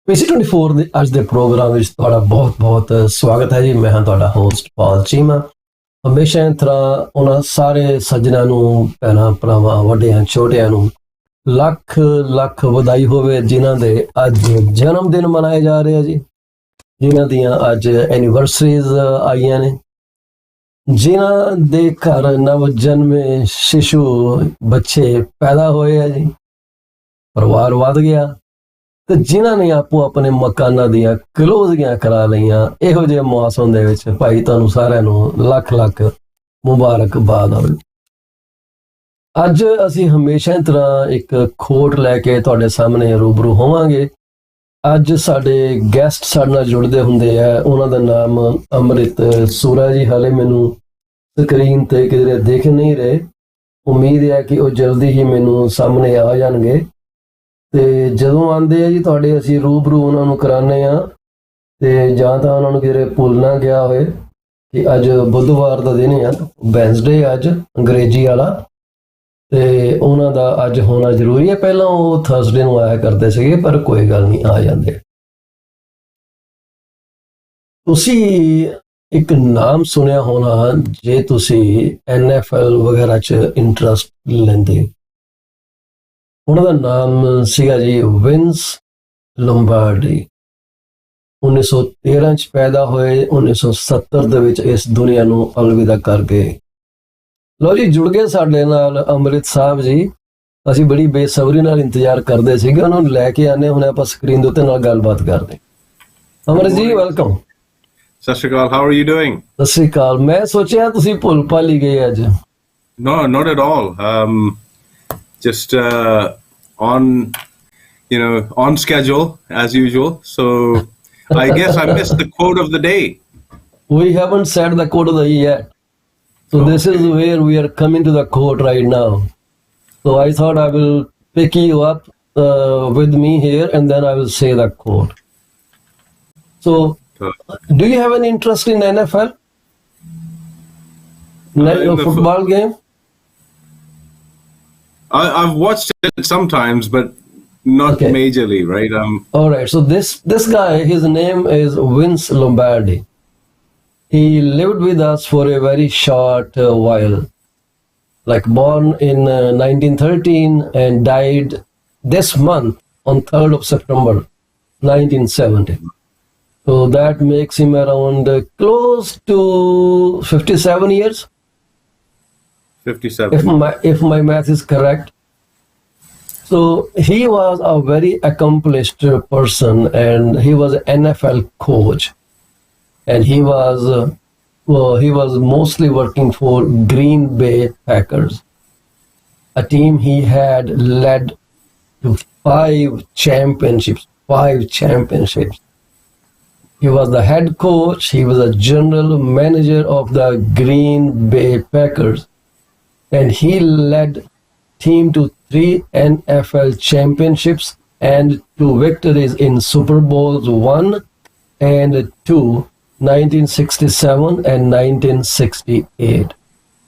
PC24 ਦੇ ਅੱਜ ਦੇ ਪ੍ਰੋਗਰਾਮ ਵਿੱਚ ਤੁਹਾਡਾ ਬਹੁਤ-ਬਹੁਤ ਸਵਾਗਤ ਹੈ ਜੀ। ਮੈਂ ਹਾਂ ਤੁਹਾਡਾ ਹੋਸਟ ਪਾਲ ਚੀਮਾ। ਹਮੇਸ਼ਾ ਇਸ ਤਰ੍ਹਾਂ ਉਹਨਾਂ ਸਾਰੇ ਸੱਜਣਾਂ ਨੂੰ, ਭੈਣਾਂ ਭਰਾਵਾਂ, ਵੱਡਿਆਂ ਛੋਟਿਆਂ ਨੂੰ ਲੱਖ ਲੱਖ ਵਧਾਈ ਹੋਵੇ ਜਿਨ੍ਹਾਂ ਦੇ ਅੱਜ ਜਨਮ ਦਿਨ ਮਨਾਏ ਜਾ ਰਹੇ ਆ ਜੀ, ਜਿਨ੍ਹਾਂ ਦੀਆਂ ਅੱਜ ਐਨੀਵਰਸਰੀਜ਼ ਆਈਆਂ ਨੇ, ਜਿਨ੍ਹਾਂ ਦੇ ਘਰ ਨਵ ਜਨਮੇ ਸ਼ਿਸ਼ੂ ਬੱਚੇ ਪੈਦਾ ਹੋਏ ਆ ਜੀ, ਪਰਿਵਾਰ ਵੱਧ ਗਿਆ ਤੇ ਜਿਨ੍ਹਾਂ ਨੇ ਆਪੋ ਆਪਣੇ ਮਕਾਨਾਂ ਦੀਆਂ ਕਲੋਜ਼ੀਆਂ ਕਰਾ ਲਈਆਂ। ਇਹੋ ਜਿਹੇ ਮੌਸਮ ਦੇ ਵਿੱਚ ਭਾਈ ਤੁਹਾਨੂੰ ਸਾਰਿਆਂ ਨੂੰ ਲੱਖ ਲੱਖ ਮੁਬਾਰਕਬਾਦ ਹੋਵੇ। ਅੱਜ ਅਸੀਂ ਹਮੇਸ਼ਾ ਦੀ ਤਰ੍ਹਾਂ ਇੱਕ ਖੋਟ ਲੈ ਕੇ ਤੁਹਾਡੇ ਸਾਹਮਣੇ ਰੂਬਰੂ ਹੋਵਾਂਗੇ। ਅੱਜ ਸਾਡੇ ਗੈਸਟ ਸਾਡੇ ਨਾਲ ਜੁੜਦੇ ਹੁੰਦੇ ਆ, ਉਹਨਾਂ ਦਾ ਨਾਮ ਅੰਮ੍ਰਿਤ ਸੂਰਾ ਜੀ। ਹਾਲੇ ਮੈਨੂੰ ਸਕਰੀਨ ਤੇ ਕਿਧਰੇ ਦੇਖ ਨਹੀਂ ਰਹੇ, ਉਮੀਦ ਹੈ ਕਿ ਉਹ ਜਲਦੀ ਹੀ ਮੈਨੂੰ ਸਾਹਮਣੇ ਆ ਜਾਣਗੇ ਤੇ ਜਦੋਂ ਆਉਂਦੇ ਆ ਜੀ ਤੁਹਾਡੇ ਅਸੀਂ ਰੂਬਰੂ ਉਹਨਾਂ ਨੂੰ ਕਰਾਉਂਦੇ ਆ। ਤੇ ਜਾਂ ਤਾਂ ਉਹਨਾਂ ਨੂੰ ਕਿਧਰੇ ਭੁੱਲ ਨਾ ਗਿਆ ਹੋਏ ਕਿ ਅੱਜ ਬੁੱਧਵਾਰ ਦਾ ਦਿਨ ਆ, ਵੈਨਸਡੇ ਅੱਜ ਅੰਗਰੇਜ਼ੀ ਵਾਲਾ, ਤੇ ਉਹਨਾਂ ਦਾ ਅੱਜ ਹੋਣਾ ਜ਼ਰੂਰੀ ਹੈ। ਪਹਿਲਾਂ ਉਹ ਥਰਸਡੇ ਨੂੰ ਆਇਆ ਕਰਦੇ ਸੀਗੇ, ਪਰ ਕੋਈ ਗੱਲ ਨਹੀਂ, ਆ ਜਾਂਦੇ। ਤੁਸੀਂ ਇੱਕ ਨਾਮ ਸੁਣਿਆ ਹੋਣਾ ਜੇ ਤੁਸੀਂ NFL ਵਗੈਰਾ 'ਚ ਇੰਟਰਸਟ ਲੈਂਦੇ, ਉਹਨਾਂ ਦਾ ਨਾਮ ਸੀਗਾ ਜੀ ਵਿੰਸ ਲੋਂਬਾਰਡੀ। 1913 'ਚ ਪੈਦਾ ਹੋਏ, 1970 ਦੇ ਵਿੱਚ ਇਸ ਦੁਨੀਆ ਨੂੰ ਅਲਵਿਦਾ ਕਰ ਗਏ। ਲਓ ਜੀ, ਜੁੜ ਗਏ ਸਾਡੇ ਨਾਲ ਅੰਮ੍ਰਿਤ ਸਾਹਿਬ ਜੀ। ਅਸੀਂ ਬੜੀ ਬੇਸਬਰੀ ਨਾਲ ਇੰਤਜ਼ਾਰ ਕਰਦੇ ਸੀਗੇ, ਉਹਨਾਂ ਨੂੰ ਲੈ ਕੇ ਆਨੇ ਹੁਣ ਆਪਾਂ ਸਕਰੀਨ ਦੇ ਉੱਤੇ ਨਾਲ ਗੱਲਬਾਤ ਕਰਦੇ। ਅੰਮ੍ਰਿਤ ji, welcome. Sat Sri Akal. How are you doing? Sat Sri ਅਕਾਲ। ਮੈਂ ਸੋਚਿਆ ਤੁਸੀਂ ਭੁੱਲ ਭਾਲ ਹੀ ਗਏ ਅੱਜ। No, not at all. Just on schedule as usual. So I guess I missed the quote of the day. We haven't said the quote of the year yet. So this is where we are coming to the quote right now. So I thought I will pick you up with me here and then I will say the quote. So do you have an interest in NFL? Football game? I've watched it sometimes, but not majorly, right? All right. So this guy, his name is Vince Lombardi. He lived with us for a very short while, like born in 1913 and died this month on 3rd of September 1970. So that makes him around close to 57 years. 57. If my math is correct. So he was a very accomplished person and he was an NFL coach. And he was mostly working for Green Bay Packers, a team he had led to 5 championships. He was the head coach. He was a general manager of the Green Bay Packers, and he led team to 3 NFL championships and 2 victories in Super Bowls 1 and 2, 1967 and 1968.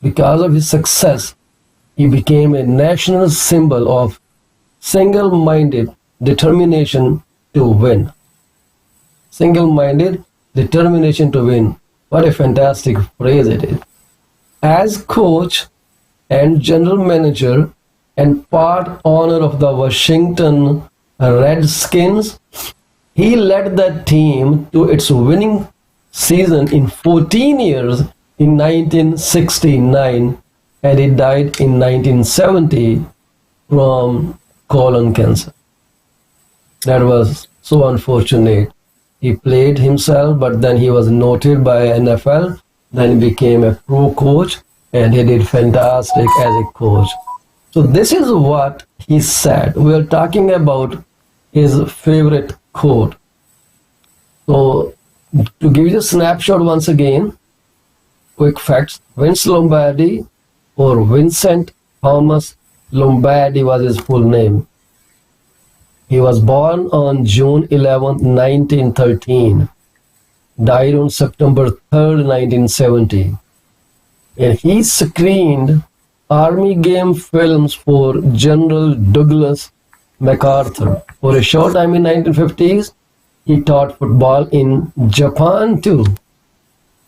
Because of his success, he became a national symbol of single-minded determination to win. Single-minded determination to win. What a fantastic phrase it is. As coach and general manager and part owner of the Washington Redskins, he led that team to its winning season in 14 years in 1969, and he died in 1970 from colon cancer. That was so unfortunate. He played himself, but then he was noted by NFL, then he became a pro coach, and he did fantastic as a coach. So this is what he said. We are talking about his favorite quote. So to give you a snapshot once again, quick facts. Vince Lombardi, or Vincent Thomas Lombardi was his full name. He was born on June 11th, 1913. Died on September 3rd, 1970. And he screened army game films for General Douglas MacArthur for a short time in 1950s He taught football in Japan too.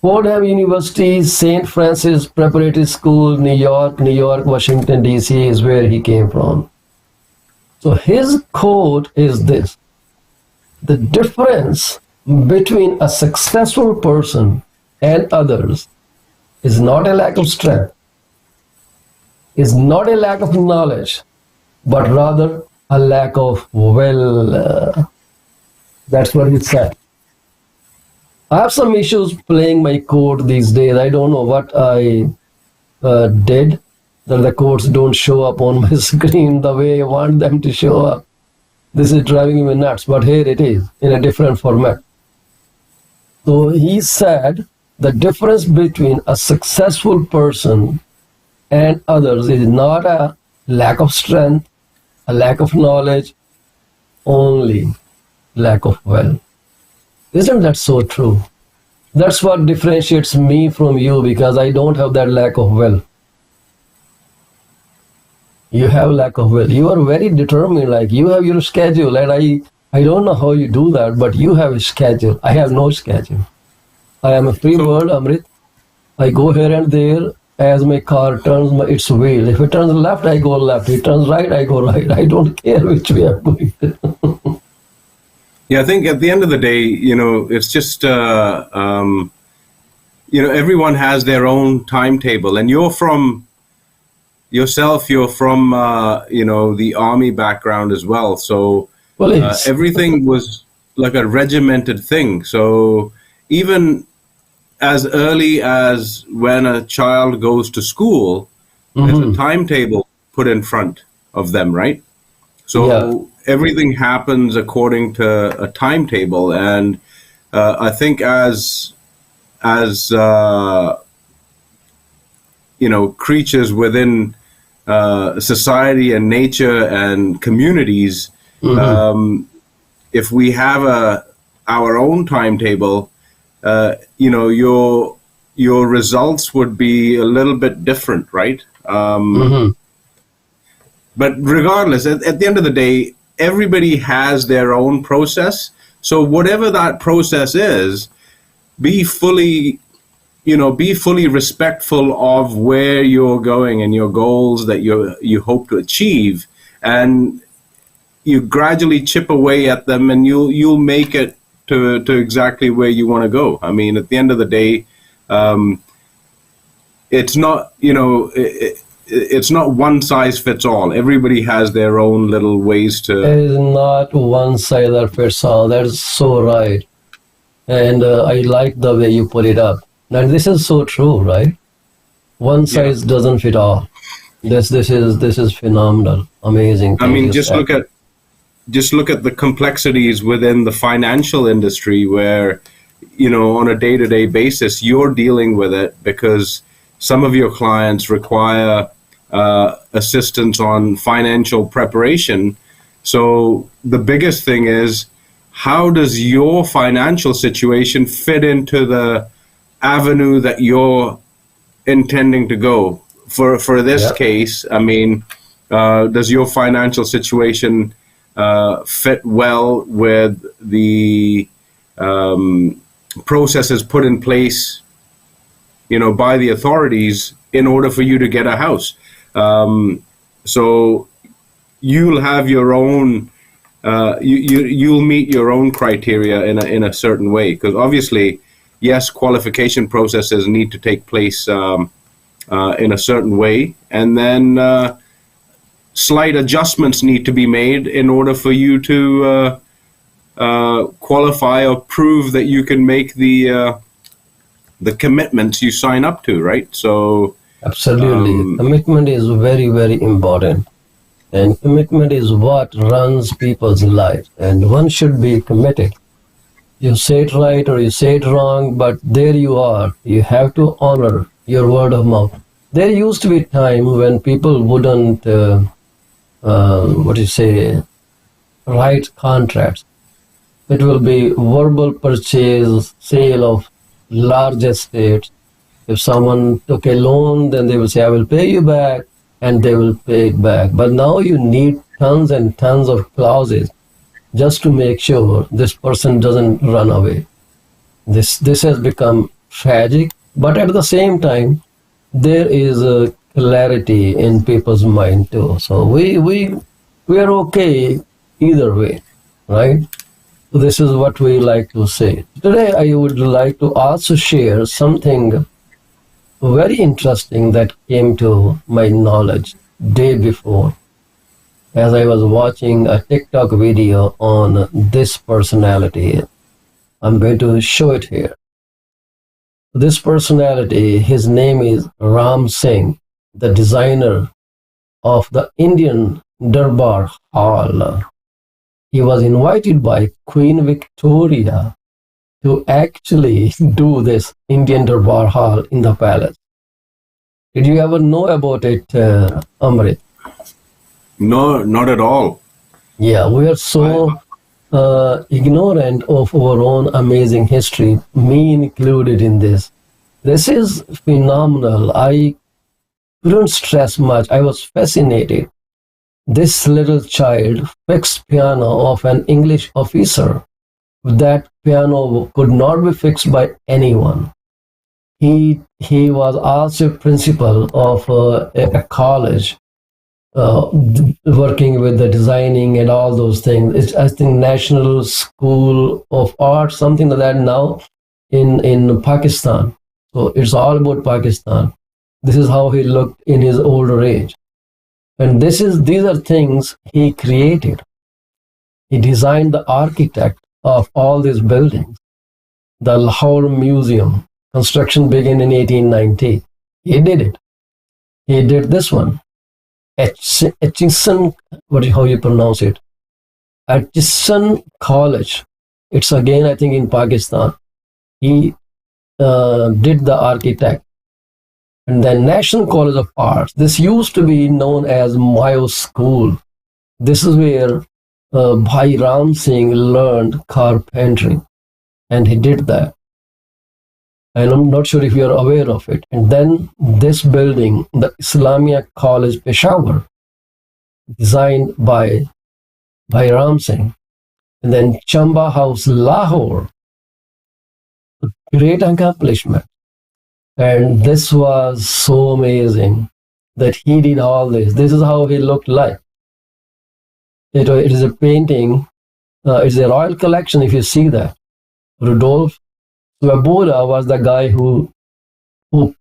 Fordham University, St. Francis Preparatory School, New York, Washington, D.C. is where he came from. So his quote is this: the difference between a successful person and others is not a lack of strength, is not a lack of knowledge, but rather a lack of will. That's what he said. I have some issues playing my code these days. I don't know what I did, that the codes don't show up on my screen the way I want them to show up. This is driving me nuts, but here it is in a different format. So he said the difference between a successful person and others is not a lack of strength, a lack of knowledge, only lack of will. Isn't that so true? That's what differentiates me from you, because I don't have that lack of will. You have lack of will. You are very determined, like you have your schedule, and I don't know how you do that, but you have a schedule. I have no schedule. I am a free bird, Amrit. I go here and there as my car turns its wheel. If it turns left, I go left. If it turns right, I go right. I don't care which way I'm going. Yeah, I think at the end of the day, it's just, everyone has their own timetable, and you're from the army background as well. So everything was like a regimented thing. So even as early as when a child goes to school, there's a timetable put in front of them, right? So everything happens according to a timetable, and I think as creatures within society and nature and communities, if we have our own timetable, your results would be a little bit different, right? But regardless, at the end of the day, everybody has their own process. So whatever that process is, be fully respectful of where you're going and your goals that you hope to achieve, and you gradually chip away at them, and you'll make it to exactly where you want to go. I mean, at the end of the day, it's not it's not one size fits all. Everybody has their own little ways to. It is not one size that fits all. That's so right, and I like the way you put it up. And this is so true, right? One size doesn't fit all. This is phenomenal, amazing. I mean, just look at the complexities within the financial industry, where on a day-to-day basis you're dealing with it, because some of your clients require assistance on financial preparation. So the biggest thing is, how does your financial situation fit into the avenue that you're intending to go? For this case, I mean, does your financial situation fit well with the processes put in place by the authorities in order for you to get a house? So you'll have your own, you'll meet your own criteria in a certain way, because obviously, yes, qualification processes need to take place in a certain way, and then slight adjustments need to be made in order for you to qualify or prove that you can make the commitments you sign up to, right? So absolutely, commitment is very, very important, and commitment is what runs people's life, and one should be committed. You say it right or you say it wrong, but there you are. You have to honor your word of mouth. There used to be a time when people wouldn't, write contracts. It will be verbal purchase, sale of large estates. If someone took a loan, then they will say, I will pay you back, and they will pay it back. But now you need tons and tons of clauses just to make sure this person doesn't run away. This has become tragic, but at the same time, there is a clarity in people's mind too. So we are okay either way, right? So this is what we like to say. Today, I would like to also share something very interesting that came to my knowledge day before as I was watching a TikTok video on this personality. I'm going to show it here. This personality, his name is Ram Singh, the designer of the Indian Darbar Hall. He was invited by Queen Victoria to actually do this Indian Darbar Hall in the palace. Did you ever know about it, Amrit? No, not at all. Yeah, we are so ignorant of our own amazing history, me included in this. This is phenomenal. I couldn't stress much. I was fascinated. This little child fixed piano of an English officer. That piano could not be fixed by anyone. He was also principal of a college, working with the designing and all those things. It's, I think, National School of Art, something like that now in Pakistan. So it's all about Pakistan. This is how he looked in his older age. And these are things he created. He designed the architect of all these buildings. The Lahore Museum construction began in 1890. He did it. He did this one. Etchison, how you pronounce it? Etchison College. It's again, I think, in Pakistan. He did the architect. And then National College of Arts. This used to be known as Mayo School. This is where Bhai Ram Singh learned carpentry, and he did that. And I'm not sure if you're aware of it. And then this building, the Islamia College Peshawar, designed by Ram Singh. And then Chamba House Lahore, great accomplishment. And this was so amazing that he did all this. This is how he looked like. It is a painting, it's a royal collection if you see that. Rudolph Swoboda was the guy who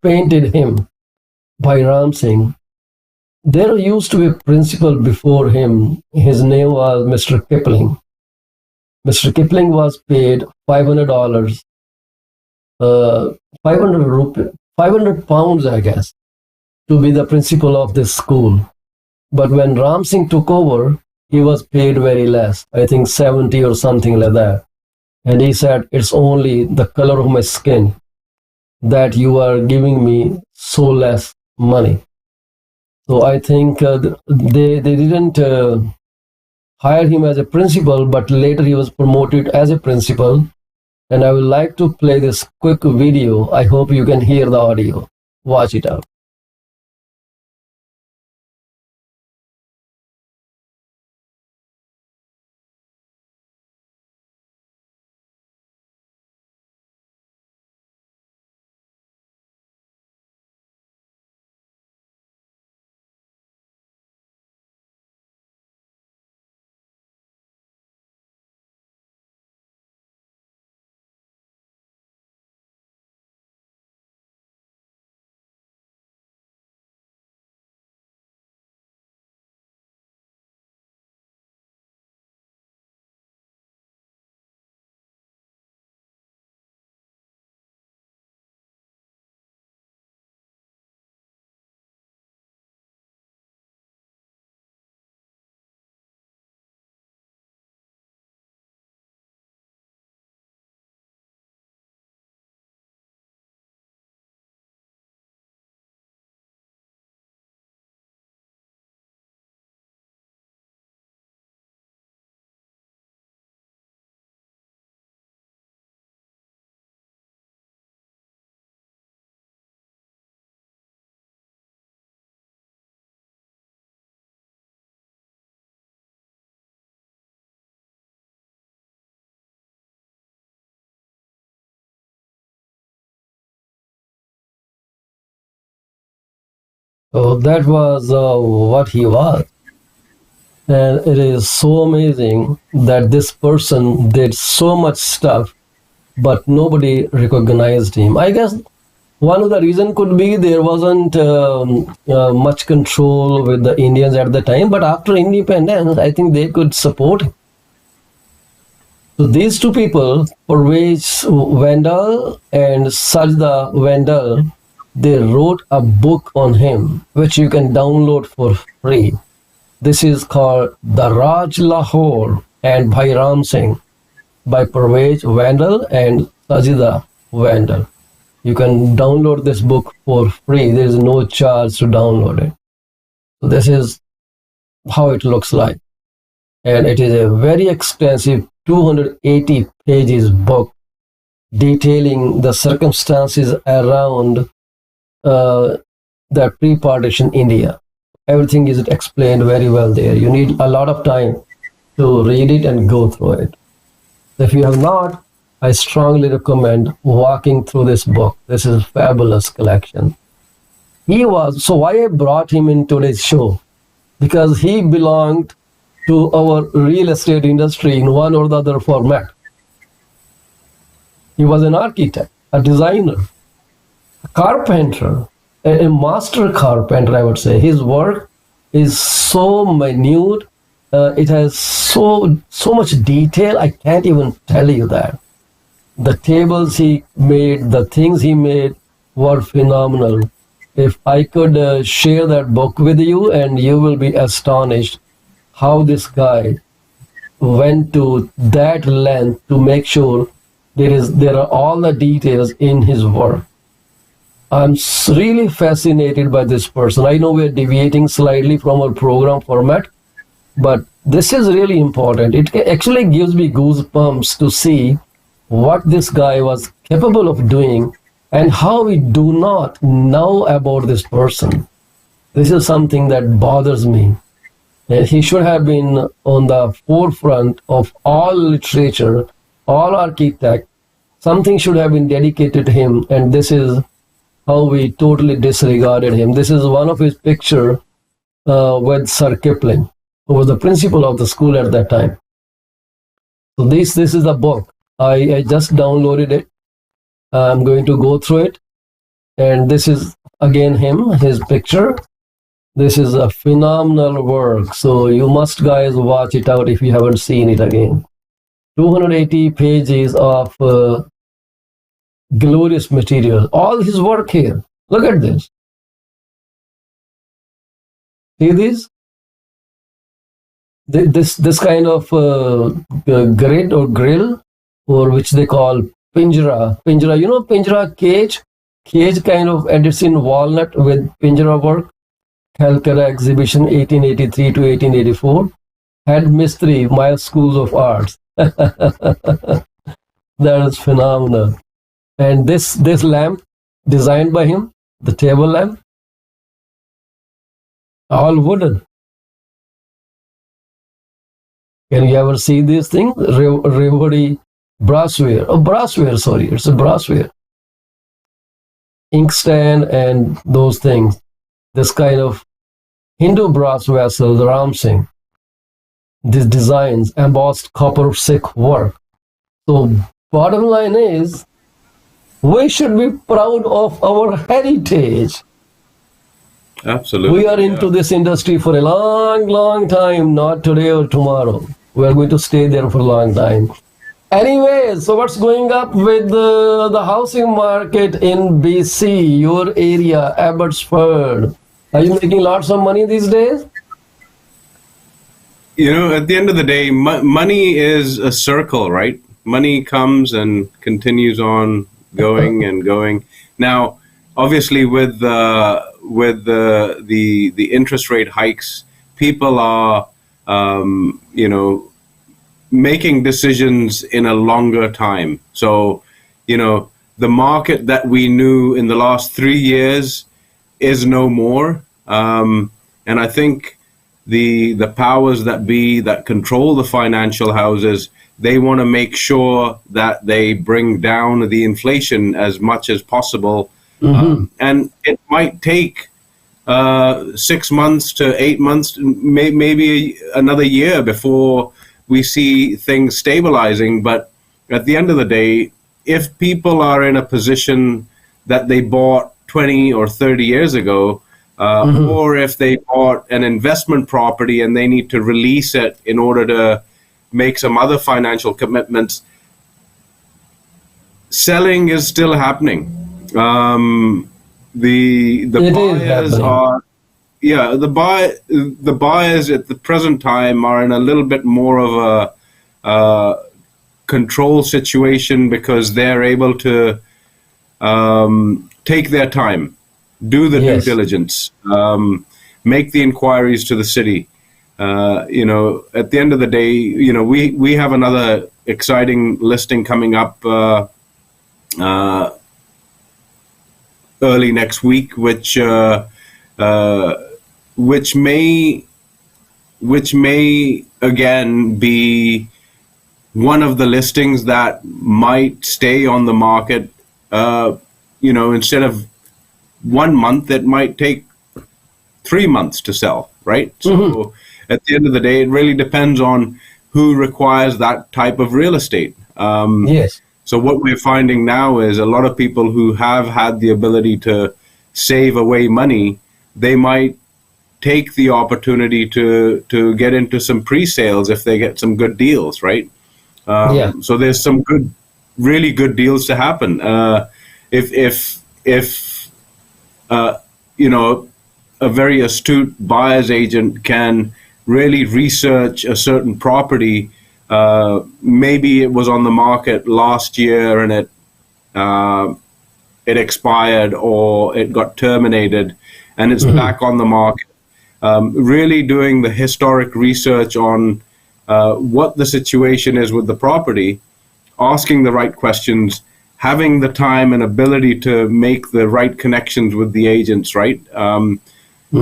painted him, by Ram Singh. There used to be a principal before him. His name was Mr. Kipling. Mr. Kipling was paid $500, 500 rupees, 500 pounds, I guess, to be the principal of this school. But when Ram Singh took over, he was paid very less. I think 70 or something like that. And he said, it's only the color of my skin that you are giving me so less money. So I think they didn't hire him as a principal, but later he was promoted as a principal. And I would like to play this quick video. I hope you can hear the audio. Watch it out. So that was what he was. And it is so amazing that this person did so much stuff, but nobody recognized him. I guess one of the reason could be there wasn't much control with the Indians at the time, but after independence, I think they could support him. So these two people, Parvez Vandal and Sajda Vandal, they wrote a book on him, which you can download for free. This is called The Raj Lahore and Bhairam Singh by Parvez Vandal and Sajida Vandal. You can download this book for free. There is no charge to download it. So this is how it looks like. And it is a very extensive 280 pages book detailing the circumstances around the pre-partition India. Everything is explained very well there. You need a lot of time to read it and go through it. If you have not, I strongly recommend walking through this book. This is a fabulous collection. So why I brought him in today's show? Because he belonged to our real estate industry in one or the other format. He was an architect, a designer, a carpenter, a master carpenter, I would say. His work is so minute. It has so much detail. I can't even tell you that. The tables he made, the things he made were phenomenal. If I could share that book with you, and you will be astonished how this guy went to that length to make sure there are all the details in his work. I'm really fascinated by this person. I know we're deviating slightly from our program format, but this is really important. It actually gives me goosebumps to see what this guy was capable of doing and how we do not know about this person. This is something that bothers me. And he should have been on the forefront of all literature, all architect. Something should have been dedicated to him, and this is how we totally disregarded him. This is one of his picture with Sir Kipling, who was the principal of the school at that time. So this is the book. I just downloaded it. I'm going to go through it. And this is again him, his picture. This is a phenomenal work. So you must guys watch it out if you haven't seen it again. 280 pages of glorious material. All his work here. Look at this. See this? This kind of grid or grill, or which they call pinjara. Pinjara, you know, pinjara cage kind of, and it's in walnut with pinjara work. Calcutta exhibition 1883 to 1884. Head Mistri, Miles Schools of Arts. That is phenomenal. And this lamp designed by him, the table lamp, all wooden. Can you ever see these things? Revodi brassware. Oh, brassware, sorry. It's a brassware. Inkstand and those things. This kind of Hindu brass vessels, Ram Singh. These designs, embossed copper silk work. So bottom line is, we should be proud of our heritage. Absolutely. We are into this industry for a long, long time, not today or tomorrow. We are going to stay there for a long time. Anyway, so what's going up with the housing market in BC, your area, Abbotsford? Are you making lots of money these days? You know, at the end of the day, money is a circle, right? Money comes and continues on going and going. Now, obviously, with the interest rate hikes, people are making decisions in a longer time. So, the market that we knew in the last 3 years is no more. And I think the powers that be that control the financial houses, they want to make sure that they bring down the inflation as much as possible. And it might take 6 months to 8 months, maybe another year before we see things stabilizing. But at the end of the day, if people are in a position that they bought 20 or 30 years ago, or if they bought an investment property and they need to release it in order to make some other financial commitments, selling is still happening. The It is buyers happening. are, yeah, the buyers at the present time are in a little bit more of a control situation, because they're able to take their time, do the due Yes. diligence, make the inquiries to the city. At the end of the day, we have another exciting listing coming up early next week, which may again be one of the listings that might stay on the market. Instead of 1 month, it might take 3 months to sell, right? So at the end of the day, it really depends on who requires that type of real estate. Yes. So what we're finding now is a lot of people who have had the ability to save away money, they might take the opportunity to get into some pre-sales if they get some good deals, right? Yeah. So there's some really good deals to happen. If a very astute buyer's agent can really research a certain property, maybe it was on the market last year and it expired or it got terminated and it's back on the market. Really doing the historic research on what the situation is with the property, asking the right questions, having the time and ability to make the right connections with the agents, right?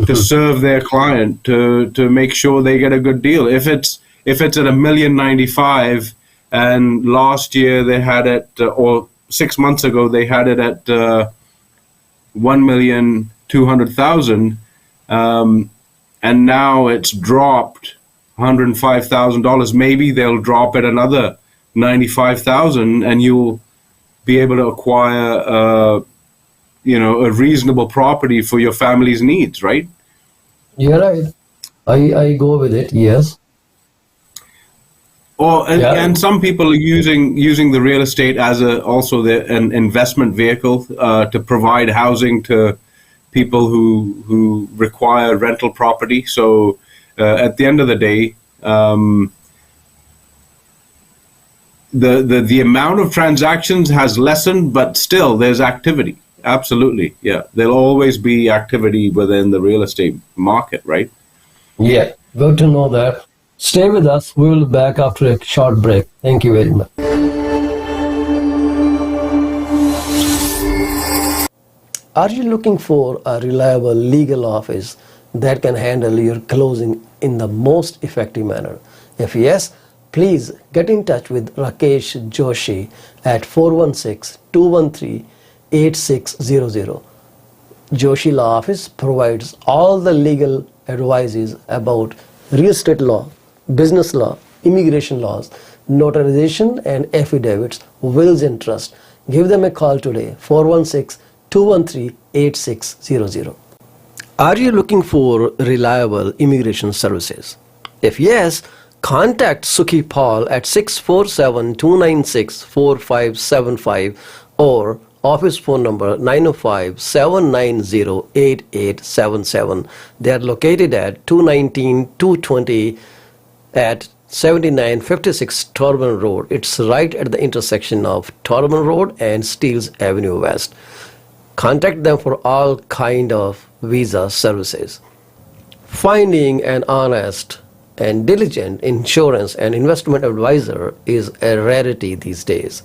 To serve their client, to make sure they get a good deal. If it's at $1,095,000 and last year they had it, or 6 months ago they had it at $1,200,000, and now it's dropped $105,000. Maybe they'll drop it another $95,000, and you'll be able to acquire a reasonable property for your family's needs, right? You're right. I go with it. Yes. And some people are using the real estate as an investment vehicle to provide housing to people who require rental property. So at the end of the day, the amount of transactions has lessened, but still there's activity. Absolutely, yeah. There'll always be activity within the real estate market, right? Yeah. Good to know that. Stay with us. We will be back after a short break. Thank you very much. Are you looking for a reliable legal office that can handle your closing in the most effective manner? If yes, please get in touch with Rakesh Joshi at 416-213-8600. Joshi Law Office provides all the legal advices about real estate law, business law, immigration laws, notarization and affidavits, wills and trust. Give them a call today, 416-213-8600. Are you looking for reliable immigration services? If yes, contact Sukhi Paul at 647-296-4575 or office phone number 905-790-8877. They are located at 219-220 at 7956 Torban Road. It's right at the intersection of Torban Road and Steeles Avenue West. Contact them for all kind of visa services. Finding an honest and diligent insurance and investment advisor is a rarity these days.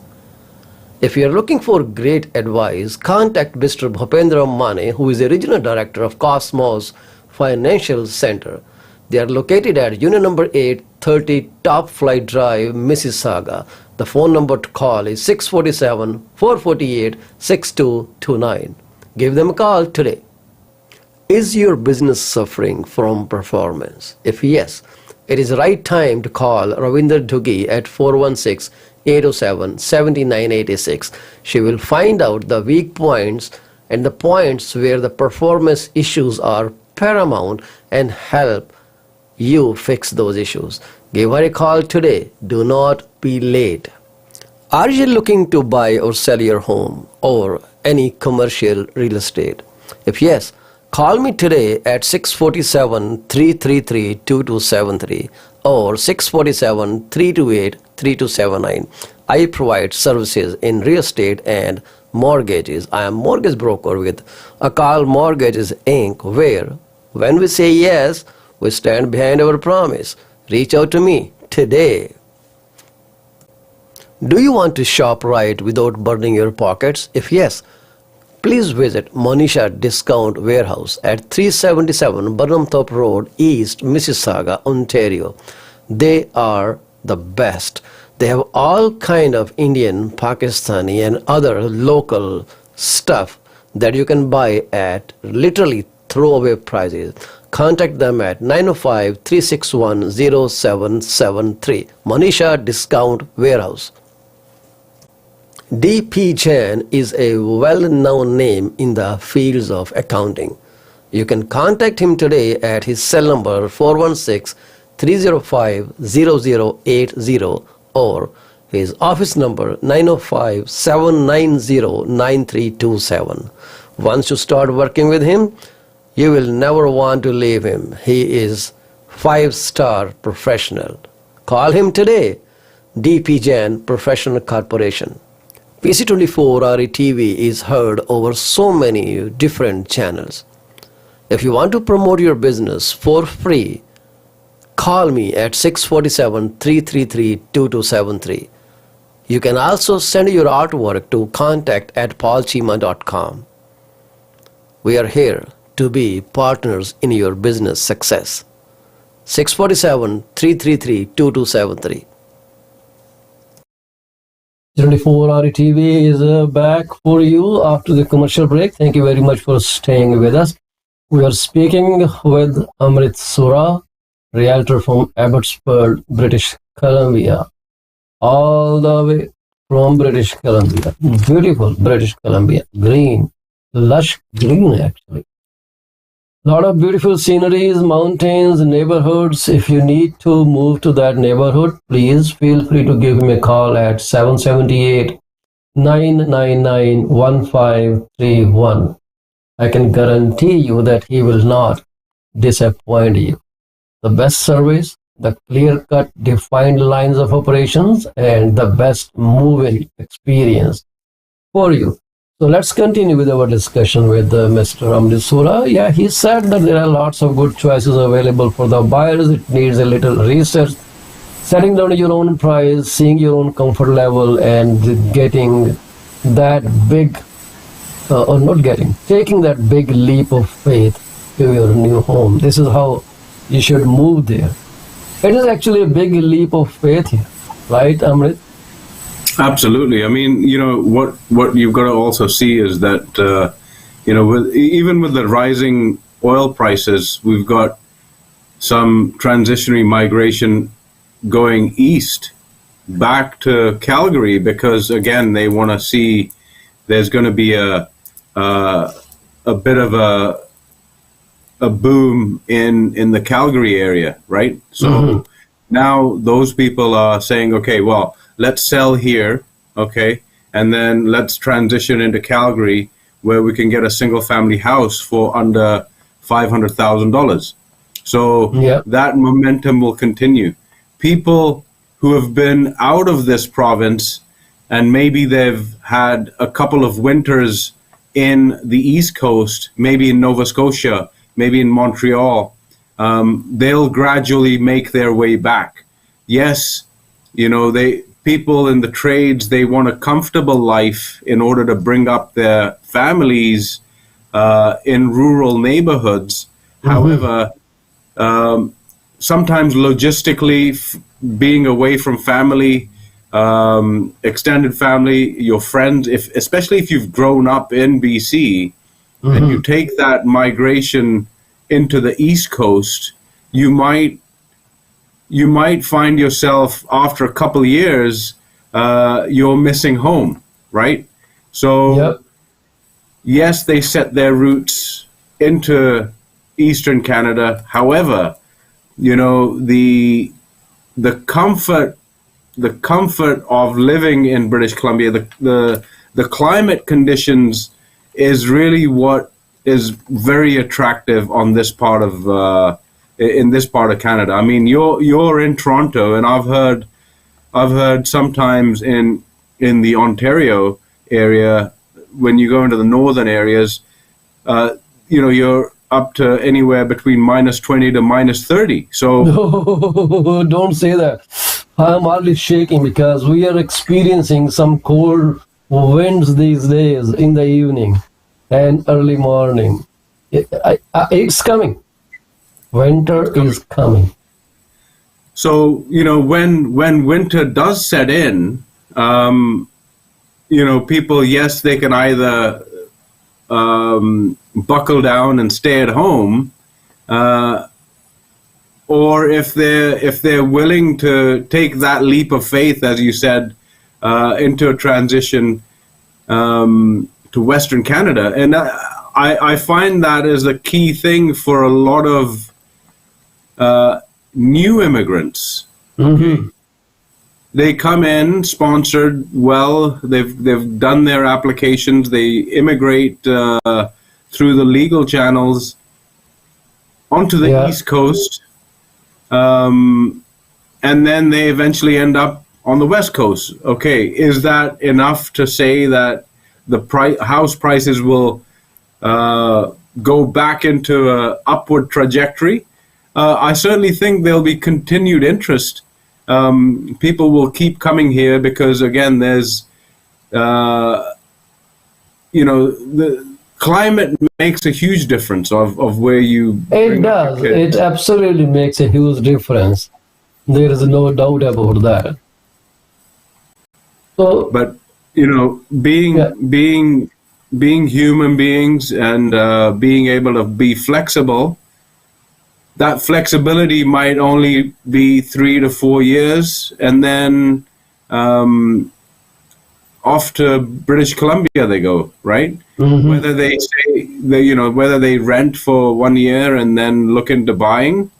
If you are looking for great advice, contact Mr. Bhupendra Mane, who is the Regional Director of Cosmos Financial Center. They are located at Unit number 830 Top Flight Drive, Mississauga. The phone number to call is 647-448-6229. Give them a call today. Is your business suffering from performance? If yes, it is the right time to call Ravinder Duggi at 416-807-7986. She will find out the weak points and the points where the performance issues are paramount and help you fix those issues. Give her a call today. Do not be late. Are you looking to buy or sell your home or any commercial real estate? If yes, call me today at 647-333-2273 or 647-328-3279. I provide services in real estate and mortgages. I am mortgage broker with Akal Mortgages Inc., where when we say yes, we stand behind our promise. Reach out to me today. Do you want to shop right without burning your pockets? If yes, please visit Monisha Discount Warehouse at 377 Burnhamthorpe Road, East Mississauga, Ontario. They are the best. They have all kind of Indian, Pakistani and other local stuff that you can buy at literally throwaway prices. Contact them at 905-361-0773. Monisha Discount Warehouse. D.P. Jain is a well-known name in the fields of accounting. You can contact him today at his cell number 416-305-0080 or his office number 905-790-9327. Once you start working with him, you will never want to leave him. He is 5-star professional. Call him today. D.P. Jain Professional Corporation. PC24 retv is heard over so many different channels. If you want to promote your business for free, call me at 647-333-2273. You can also send your artwork to contact@paulchima.com. We are here to be partners in your business success. 647-333-2273. 24 RTV is back for you after the commercial break. Thank you very much for staying with us. We are speaking with Amrit Sura, realtor from Abbotsford, British Columbia. All the way from British Columbia. Beautiful British Columbia. Green. Lush green actually. Lot of beautiful sceneries, mountains, neighborhoods. If you need to move to that neighborhood, please feel free to give him a call at 778-999-1531. I can guarantee you that he will not disappoint you. The best service, the clear-cut, defined lines of operations, and the best moving experience for you. So let's continue with our discussion with Mr. Amrit Sura. Yeah, he said that there are lots of good choices available for the buyers. It needs a little research, setting down your own price, seeing your own comfort level, and getting that big, taking that big leap of faith to your new home. This is how you should move there. It is actually a big leap of faith here, right, Amrit? Absolutely. I mean, what you've got to also see is that, even with the rising oil prices, we've got some transitionary migration going east back to Calgary because, again, they want to see there's going to be a bit of a boom in the Calgary area, right? So now those people are saying, okay, well, let's sell here, okay, and then let's transition into Calgary where we can get a single family house for under $500,000. So that momentum will continue. People who have been out of this province and maybe they've had a couple of winters in the East Coast, maybe in Nova Scotia, maybe in Montreal, they'll gradually make their way back. Yes, people in the trades, they want a comfortable life in order to bring up their families in rural neighborhoods. However, sometimes logistically, being away from family, extended family, your friends, especially if you've grown up in BC, and you take that migration into the East Coast, you might find yourself after a couple of years, you're missing home, right? So, Yep. yes, they set their roots into Eastern Canada. However, the comfort of living in British Columbia, the climate conditions is really what is very attractive on this part of in this part of Canada. I mean, you're in Toronto, and I've heard sometimes in the Ontario area, when you go into the northern areas, you're up to anywhere between -20 to -30. So No, don't say that. I'm already shaking because we are experiencing some cold winds these days in the evening and early morning. It's coming. Winter is coming. So, when winter does set in, people, yes, they can either buckle down and stay at home, or if they're willing to take that leap of faith, as you said, into a transition to Western Canada. And I find that is a key thing for a lot of new immigrants. Mm-hmm. They come in sponsored well. They've done their applications. They immigrate through the legal channels onto the East Coast, and then they eventually end up on the West Coast. Okay, is that enough to say that the house prices will go back into a upward trajectory? I certainly think there'll be continued interest. People will keep coming here because, again, there's, the climate makes a huge difference of where you. It does. It absolutely makes a huge difference. There is no doubt about that. So, but being human beings and being able to be flexible. That flexibility might only be 3 to 4 years, and then off to British Columbia they go, right? Mm-hmm. Whether they say whether they rent for 1 year and then look into buying.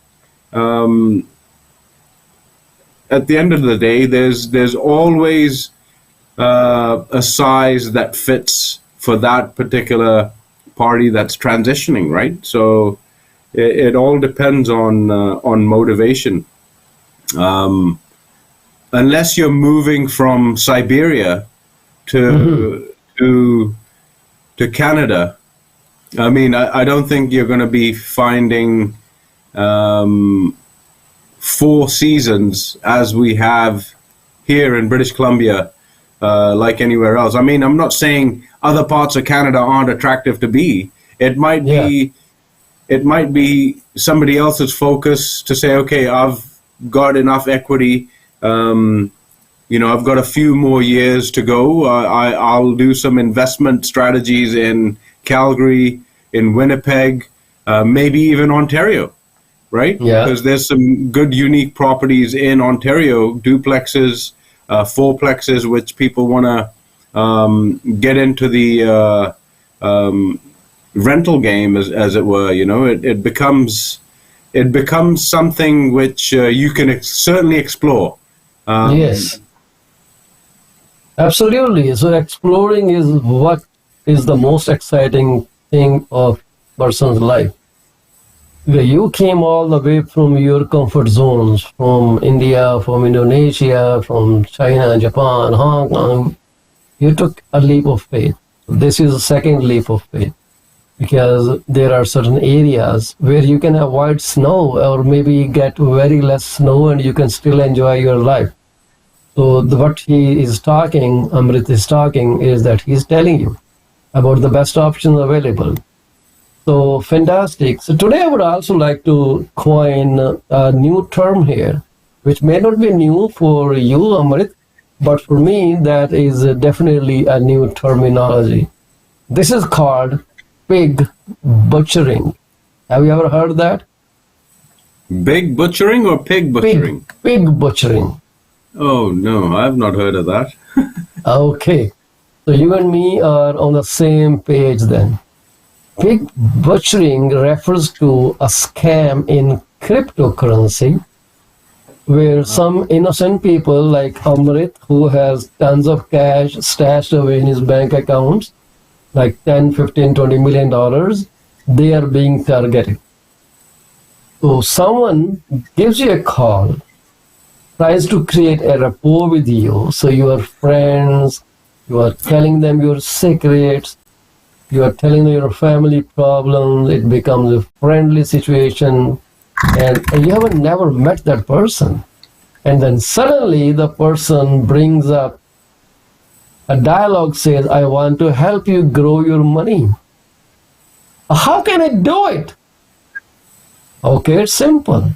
At the end of the day, there's always a size that fits for that particular party that's transitioning, right? So. It all depends on motivation. Unless you're moving from Siberia to Canada, I mean, I don't think you're going to be finding 4 seasons as we have here in British Columbia, like anywhere else. I mean, I'm not saying other parts of Canada aren't attractive to be. It might be. It might be somebody else's focus to say, okay, I've got enough equity. I've got a few more years to go. I'll do some investment strategies in Calgary, in Winnipeg, maybe even Ontario, right? Yeah. Because there's some good, unique properties in Ontario, duplexes, fourplexes, which people want to get into the rental game, as it were. It becomes something which you can certainly explore. Yes, absolutely. So exploring is what is the most exciting thing of person's life. You came all the way from your comfort zones, from India, from Indonesia, from China, Japan, Hong Kong. You took a leap of faith. This is a second leap of faith, because there are certain areas where you can avoid snow or maybe get very less snow and you can still enjoy your life. So what he is talking, Amrit is talking, is that he's telling you about the best options available. So fantastic. So today I would also like to coin a new term here, which may not be new for you, Amrit, but for me, that is definitely a new terminology. This is called pig butchering. Have you ever heard that? Big butchering or pig butchering? Pig butchering. Oh, no, I've not heard of that. Okay. So you and me are on the same page then. Pig butchering refers to a scam in cryptocurrency where some innocent people like Amrit, who has tons of cash stashed away in his bank accounts, like 10, 15, 20 million dollars, they are being targeted. So someone gives you a call, tries to create a rapport with you, so you are friends, you are telling them your secrets, you are telling them your family problems, it becomes a friendly situation, and you haven't never met that person. And then suddenly the person brings up a dialogue, says, I want to help you grow your money. How can I do it? Okay, it's simple.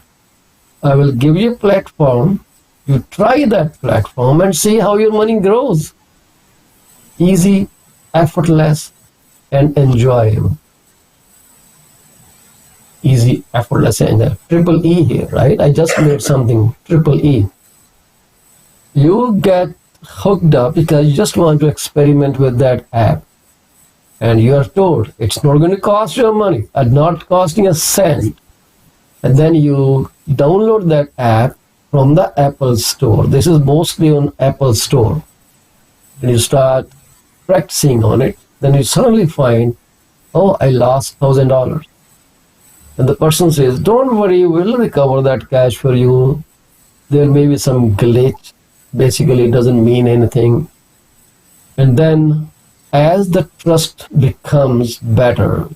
I will give you a platform. You try that platform and see how your money grows. Easy, effortless, and enjoyable. Easy, effortless, and triple E here, right? I just made something triple E. You get hooked up because you just want to experiment with that app. And you are told it's not going to cost you money, not costing a cent. And then you download that app from the Apple Store. This is mostly on Apple Store. And you start practicing on it. Then you suddenly find, oh, I lost $1,000. And the person says, don't worry, we'll recover that cash for you. There may be some glitch. Basically, it doesn't mean anything. And then as the trust becomes better,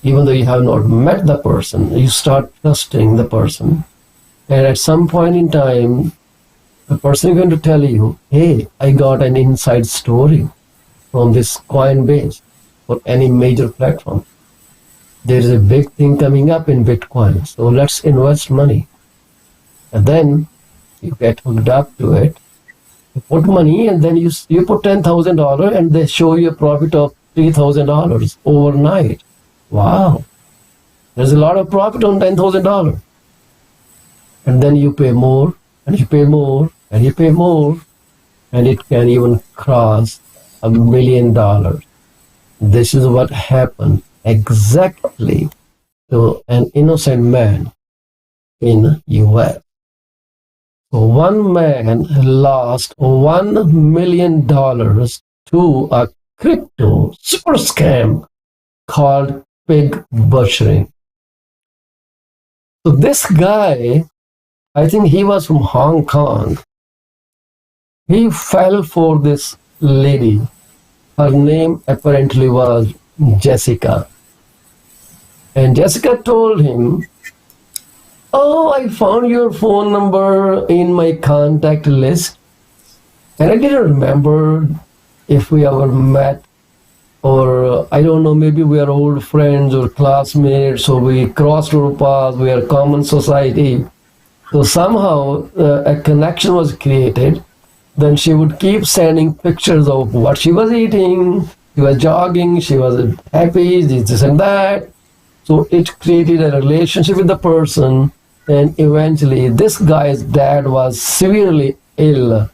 even though you have not met the person, you start trusting the person. And at some point in time, the person is going to tell you, hey, I got an inside story from this Coinbase or any major platform. There is a big thing coming up in Bitcoin, so let's invest money. And then you get hooked up to it. You put money and then you put $10,000 and they show you a profit of $3,000 overnight. Wow. There's a lot of profit on $10,000. And then you pay more and you pay more and you pay more, and it can even cross $1 million. This is what happened exactly to an innocent man in US. So one man lost $1 million to a crypto super scam called pig butchering. So this guy, I think he was from Hong Kong. He fell for this lady. Her name apparently was Jessica. And Jessica told him, oh, I found your phone number in my contact list. And I didn't remember if we ever met, or I don't know, maybe we are old friends or classmates, so we crossed our paths, we are common society. So somehow a connection was created. Then she would keep sending pictures of what she was eating. She was jogging, she was happy, this and that. So it created a relationship with the person. And eventually this guy's dad was severely ill.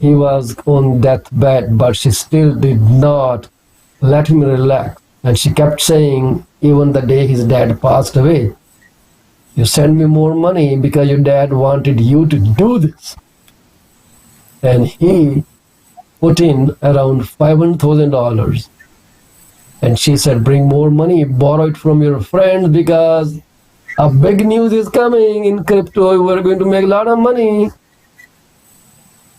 He was on deathbed, but she still did not let him relax. And she kept saying, even the day his dad passed away, you send me more money because your dad wanted you to do this. And he put in around $500,000. And she said, bring more money, borrow it from your friends because a big news is coming in crypto. We're going to make a lot of money.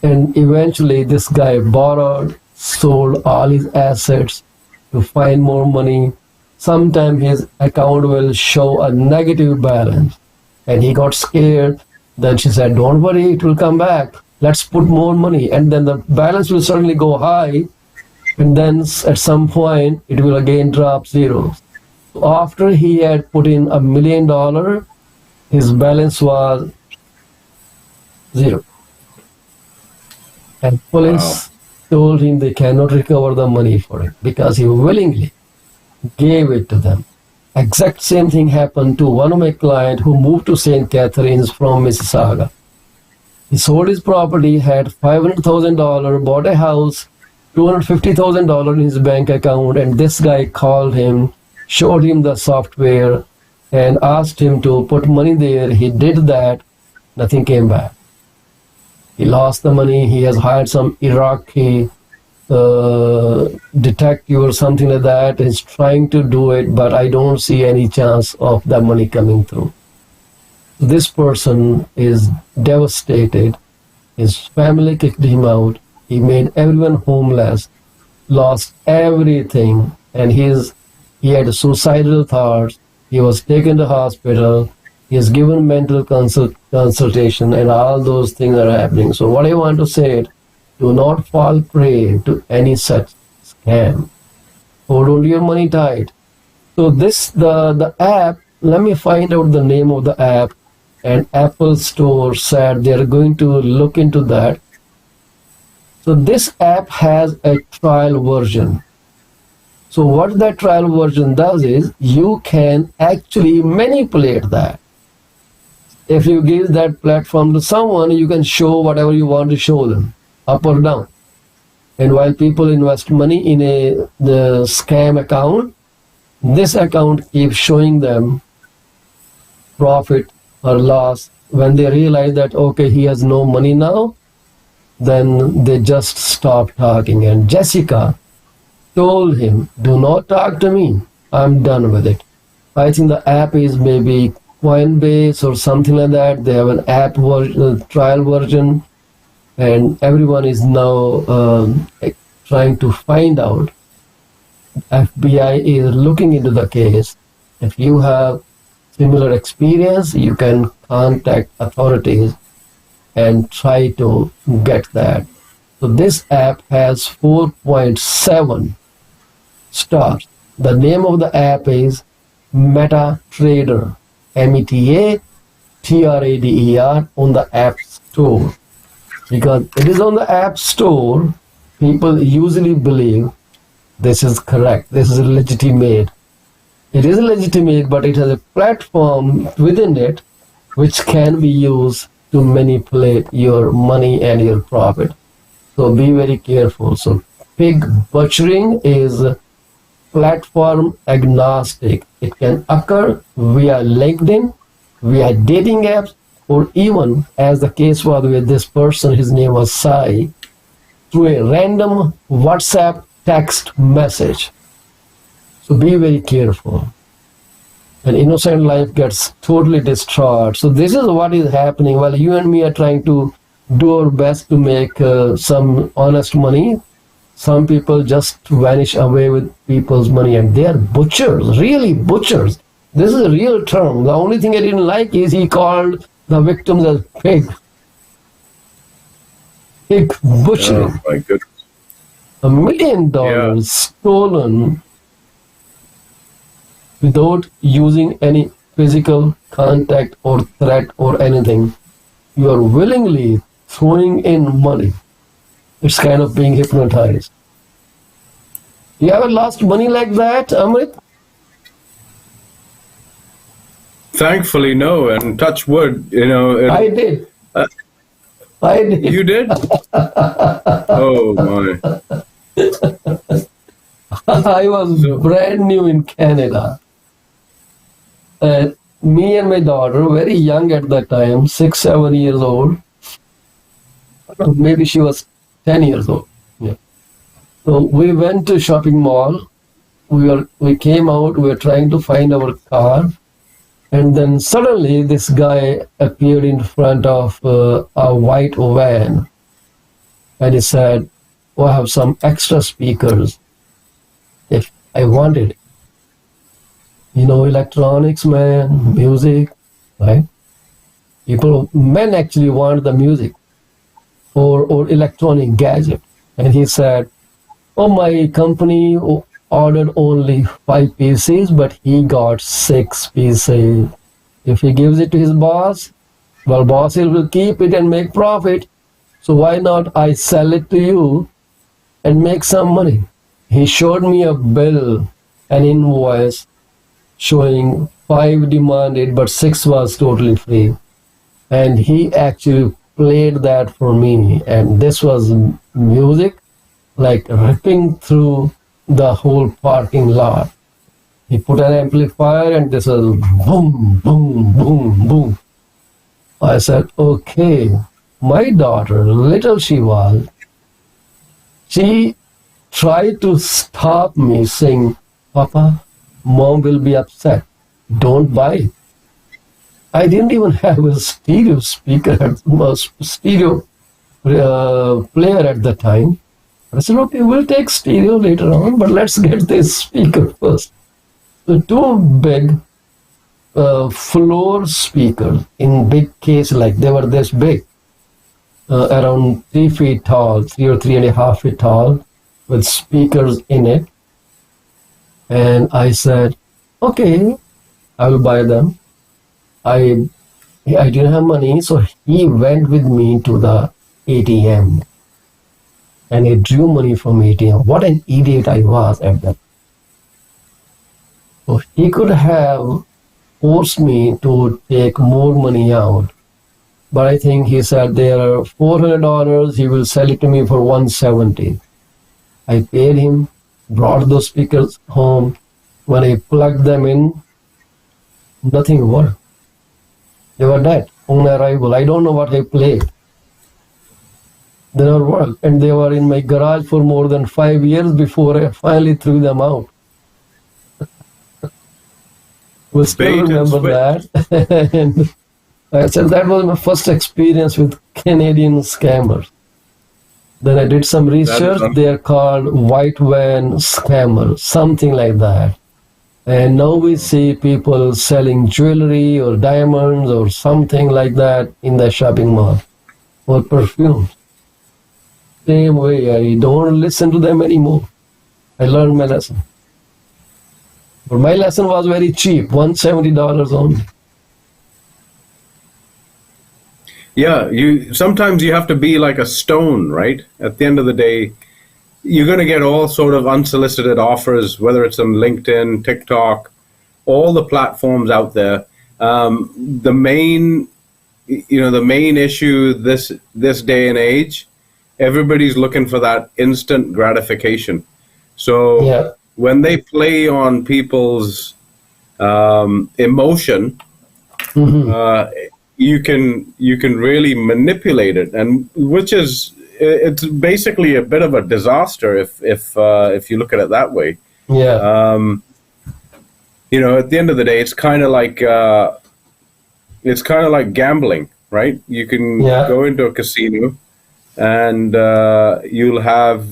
And eventually this guy borrowed, sold all his assets to find more money. Sometime his account will show a negative balance. And he got scared. Then she said, don't worry, it will come back. Let's put more money. And then the balance will suddenly go high. And then at some point, it will again drop zero. So after he had put in $1 million, his balance was zero. And police told him they cannot recover the money for it because he willingly gave it to them. Exact same thing happened to one of my clients who moved to St. Catharines from Mississauga. He sold his property, had $500,000, bought a house, $250,000 in his bank account, and this guy called him, showed him the software, and asked him to put money there. He did that. Nothing came back. He lost the money. He has hired some Iraqi detective or something like that. He's trying to do it, but I don't see any chance of that money coming through. This person is devastated. His family kicked him out. He made everyone homeless, lost everything, and he had suicidal thoughts. He was taken to hospital. He is given mental consultation, and all those things are happening. So what I want to say is, do not fall prey to any such scam. Hold on to your money tight. So the app, let me find out the name of the app, and Apple Store said they're going to look into that. So this app has a trial version. So what that trial version does is you can actually manipulate that. If you give that platform to someone, you can show whatever you want to show them, up or down. And while people invest money in the scam account, this account keeps showing them profit or loss. When they realize that, okay, he has no money now, then they just stop talking. And Jessica told him, do not talk to me. I'm done with it. I think the app is maybe Coinbase or something like that. They have an app trial version, and everyone is now trying to find out. FBI is looking into the case. If you have similar experience, you can contact authorities and try to get that. So this app has 4.7 stars. The name of the app is MetaTrader, METATRADER, on the App Store. Because it is on the App Store, people usually believe this is correct, this is legitimate. It is legitimate, but it has a platform within it which can be used to manipulate your money and your profit. So be very careful. So pig butchering is platform agnostic. It can occur via LinkedIn, via dating apps, or even, as the case was with this person, his name was Sai, through a random WhatsApp text message. So be very careful. An innocent life gets totally destroyed. So this is what is happening. While you and me are trying to do our best to make some honest money, some people just vanish away with people's money, and they are butchers, really butchers. This is a real term. The only thing I didn't like is he called the victims as pig. Pig butchering. Oh my goodness. $1 million stolen without using any physical contact or threat or anything. You are willingly throwing in money. It's kind of being hypnotized. You ever lost money like that, Amrit? Thankfully, no. And touch wood, I did. I did. You did? Oh my. I was brand new in Canada. And me and my daughter, very young at that time, 6, 7 years old. Maybe she was 10 years old. Yeah. So we went to shopping mall. We came out, we were trying to find our car. And then suddenly this guy appeared in front of a white van. And he said, oh, I have some extra speakers if I wanted. Electronics, man, music, right? Men actually want the music or electronic gadget. And he said, oh, my company ordered only 5 pieces, but he got 6 pieces. If he gives it to his boss, well, boss will keep it and make profit. So why not I sell it to you and make some money? He showed me a bill an invoice showing 5 demanded, but 6 was totally free. And he actually played that for me. And this was music like ripping through the whole parking lot. He put an amplifier and this was boom, boom, boom, boom. I said, okay. My daughter, little she was, she tried to stop me saying, Papa, mom will be upset. Don't buy it. I didn't even have a stereo speaker, stereo player at the time. I said, okay, we'll take stereo later on, but let's get this speaker first. So 2 big floor speakers in big case, like they were this big, around 3 feet tall, 3 or 3.5 feet tall, with speakers in it. And I said, okay, I will buy them. I didn't have money, so he went with me to the ATM. And he drew money from ATM. What an idiot I was at that. So he could have forced me to take more money out. But I think he said there are $400, he will sell it to me for $170. I paid him, brought those speakers home. When I plugged them in, nothing worked. They were dead on arrival. I don't know what I played. They never worked. And they were in my garage for more than 5 years before I finally threw them out. We still remember that. And I said that was my first experience with Canadian scammers. Then I did some research. They are called white van scammers, something like that. And now we see people selling jewelry or diamonds or something like that in the shopping mall, or perfumes. Same way, I don't listen to them anymore. I learned my lesson. But my lesson was very cheap, $170 only. Yeah, sometimes you have to be like a stone, right? At the end of the day, you're going to get all sort of unsolicited offers, whether it's on LinkedIn, TikTok, all the platforms out there. The main issue this day and age, everybody's looking for that instant gratification. So when they play on people's emotion, you can really manipulate it, and it's basically a bit of a disaster if you look at it that way. At the end of the day, it's kind of like gambling, right? You can go into a casino and you'll have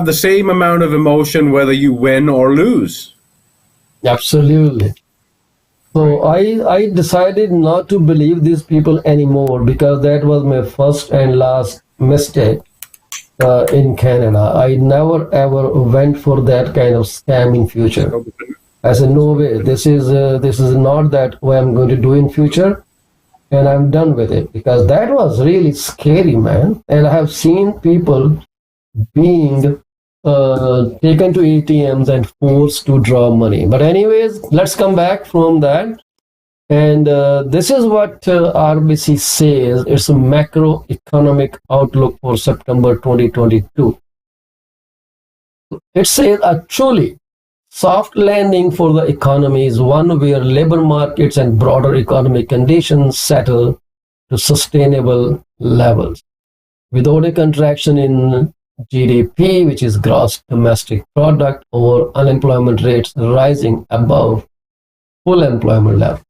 the same amount of emotion whether you win or lose. Absolutely. So I decided not to believe these people anymore, because that was my first and last mistake in Canada. I never ever went for that kind of scam in future. I said, no way, this is not that way I'm going to do in future, and I'm done with it, because that was really scary, man. And I have seen people being taken to ATMs and forced to draw money. But anyways, let's come back from that. And this is what RBC says. It's a macroeconomic outlook for September 2022. It says a truly soft landing for the economy is one where labor markets and broader economic conditions settle to sustainable levels, without a contraction in GDP, which is gross domestic product, or unemployment rates rising above full employment level.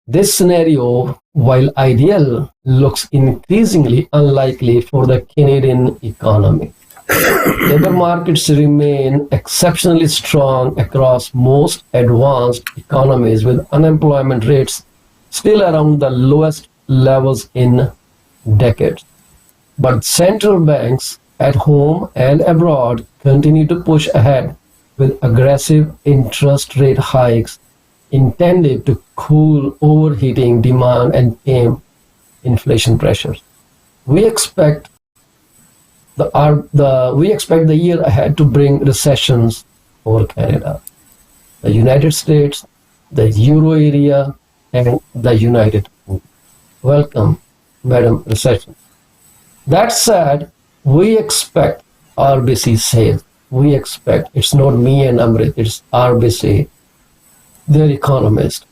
This scenario, while ideal, looks increasingly unlikely for the Canadian economy. Labor markets remain exceptionally strong across most advanced economies, with unemployment rates still around the lowest levels in decades. But central banks at home and abroad continue to push ahead with aggressive interest rate hikes intended to cool overheating demand and tame inflation pressures. We expect We expect the year ahead to bring recessions for Canada, the United States, the Euro area, and the United Kingdom. Welcome, Madam Recession. That said, we expect RBC sales. We expect, it's not me and Amrit, it's RBC, their economist.